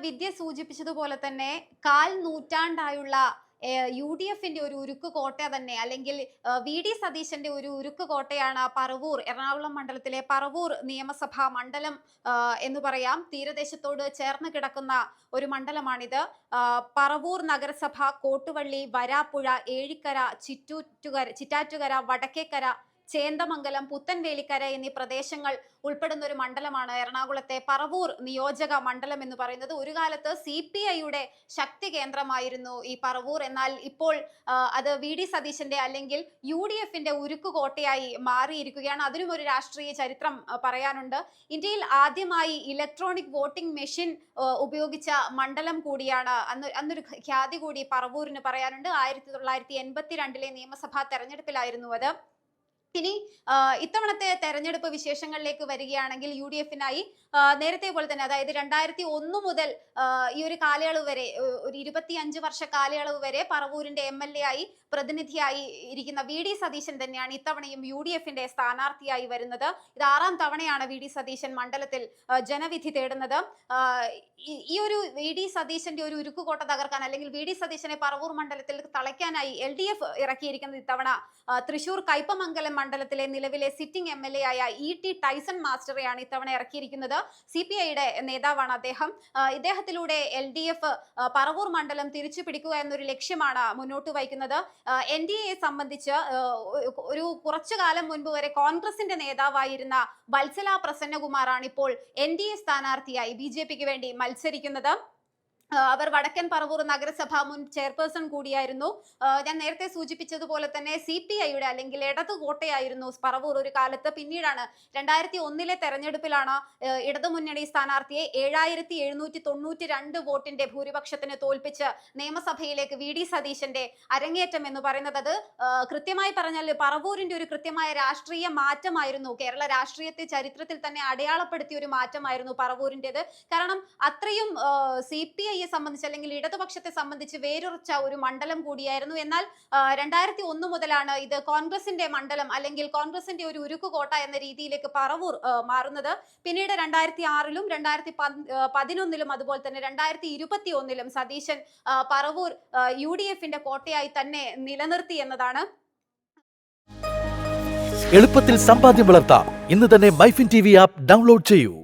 വിദ്യ സൂചിപ്പിച്ചതുപോലെ തന്നെ കാൽ നൂറ്റാണ്ടായുള്ള UDFന്റെ ഒരു ഉരുക്ക് കോട്ട തന്നെ, അല്ലെങ്കിൽ VD സതീശന്റെ ഒരു ഉരുക്ക് കോട്ടയാണ് പറവൂർ, എറണാകുളം മണ്ഡലത്തിലെ പറവൂർ നിയമസഭാ മണ്ഡലം എന്ന് പറയാം. തീരദേശത്തോട് ചേർന്ന് കിടക്കുന്ന ഒരു മണ്ഡലമാണിത്. പറവൂർ നഗരസഭ കോട്ടുവള്ളി, വരാപ്പുഴ, ഏഴിക്കര, ചിറ്റാറ്റുകര, വടക്കേക്കര, ചേന്ദമംഗലം, പുത്തൻവേലിക്കര എന്നീ പ്രദേശങ്ങൾ ഉൾപ്പെടുന്ന ഒരു മണ്ഡലമാണ് എറണാകുളത്തെ പറവൂർ നിയോജക മണ്ഡലം എന്ന് പറയുന്നത്. ഒരു കാലത്ത് CPIയുടെ ശക്തി കേന്ദ്രമായിരുന്നു ഈ പറവൂർ. എന്നാൽ ഇപ്പോൾ അത് VD സതീശന്റെ അല്ലെങ്കിൽ UDFന്റെ ഉരുക്കുകോട്ടയായി മാറിയിരിക്കുകയാണ്. അതിനും ഒരു രാഷ്ട്രീയ ചരിത്രം പറയാനുണ്ട്. ഇന്ത്യയിൽ ആദ്യമായി ഇലക്ട്രോണിക് വോട്ടിംഗ് മെഷീൻ ഉപയോഗിച്ച മണ്ഡലം കൂടിയാണ്, അന്നൊരു ഖ്യാതി കൂടി പറവൂരിന് പറയാനുണ്ട്. 1982 നിയമസഭാ തെരഞ്ഞെടുപ്പിലായിരുന്നു അത്. ഇനി ഇത്തവണത്തെ തെരഞ്ഞെടുപ്പ് വിശേഷങ്ങളിലേക്ക് വരികയാണെങ്കിൽ UDFനായി നേരത്തെ പോലെ തന്നെ, അതായത് 2001 മുതൽ ഈ ഒരു കാലയളവ് വരെ, ഒരു 25 വർഷ കാലയളവ് വരെ പറവൂരിന്റെ MLA ആയി പ്രതിനിധിയായി ഇരിക്കുന്ന VD സതീശൻ തന്നെയാണ് ഇത്തവണയും UDFന്റെ സ്ഥാനാർത്ഥിയായി വരുന്നത്. ഇത് 6ാം തവണയാണ് VD സതീശൻ മണ്ഡലത്തിൽ ജനവിധി തേടുന്നത്. ഈ ഒരു VD സതീശന്റെ ഒരു ഉരുക്കുകോട്ട തകർക്കാൻ, അല്ലെങ്കിൽ VD സതീശനെ പറവൂർ മണ്ഡലത്തിൽ തളയ്ക്കാനായി LDF ഇറക്കിയിരിക്കുന്നത് ഇത്തവണ തൃശൂർ കയ്പമംഗലം മണ്ഡലത്തിലെ നിലവിലെ സിറ്റിംഗ് MLA ആയ ET ടൈസൺ മാസ്റ്ററെയാണ് ഇത്തവണ ഇറക്കിയിരിക്കുന്നത്. CPIയുടെ നേതാവാണ് അദ്ദേഹം. ഇദ്ദേഹത്തിലൂടെ LDF പറവൂർ മണ്ഡലം തിരിച്ചു പിടിക്കുക എന്നൊരു ലക്ഷ്യമാണ് മുന്നോട്ട് വയ്ക്കുന്നത്. NDAയെ സംബന്ധിച്ച് ഒരു കുറച്ചു കാലം മുൻപ് വരെ കോൺഗ്രസിന്റെ നേതാവായിരുന്ന വത്സല പ്രസന്നകുമാറാണ് ഇപ്പോൾ NDA സ്ഥാനാർത്ഥിയായി BJPക്ക് വേണ്ടി മത്സരിക്കുന്നത്. അവർ വടക്കൻ പറവൂർ നഗരസഭ മുൻ ചെയർപേഴ്സൺ കൂടിയായിരുന്നു. ഞാൻ നേരത്തെ സൂചിപ്പിച്ചതുപോലെ തന്നെ CPIയുടെ അല്ലെങ്കിൽ ഇടതു കോട്ടയായിരുന്നു പറവൂർ ഒരു കാലത്ത്. പിന്നീടാണ് 2001 തെരഞ്ഞെടുപ്പിലാണ് ഇടതുമുന്നണി സ്ഥാനാർത്ഥിയെ 7792 വോട്ടിന്റെ ഭൂരിപക്ഷത്തിന് തോൽപ്പിച്ച് നിയമസഭയിലേക്ക് VD സതീശന്റെ അരങ്ങേറ്റം എന്ന് പറയുന്നത്. അത് കൃത്യമായി പറഞ്ഞാൽ പറവൂരിന്റെ ഒരു കൃത്യമായ രാഷ്ട്രീയ മാറ്റമായിരുന്നു. കേരള രാഷ്ട്രീയത്തെ ചരിത്രത്തിൽ തന്നെ അടയാളപ്പെടുത്തിയ ഒരു മാറ്റമായിരുന്നു പറവൂരിൻ്റെത്. കാരണം അത്രയും CPI സംബന്ധിച്ച്, അല്ലെങ്കിൽ ഇടതുപക്ഷത്തെ സംബന്ധിച്ച് വേരുറച്ച ഒരു മണ്ഡലം കൂടിയായിരുന്നു. എന്നാൽ 2001 മുതലാണ് ഇത് കോൺഗ്രസിന്റെ മണ്ഡലം, അല്ലെങ്കിൽ കോൺഗ്രസിന്റെ ഒരു ഉരുക്കുകോട്ട എന്ന രീതിയിലേക്ക് പറവൂർ മാറുന്നത്. പിന്നീട് 2006-ലും 2011-ലും അതുപോലെ തന്നെ 2021-ലും സതീശൻ പറവൂർ UDFന്റെ കോട്ടയായി തന്നെ നിലനിർത്തി എന്നതാണ്. എളുപ്പത്തിൽ സമ്പാദ്യം വളർത്താം. ഇന്ന് തന്നെ മൈഫിൻ TV ആപ്പ് ഡൗൺലോഡ് ചെയ്യൂ.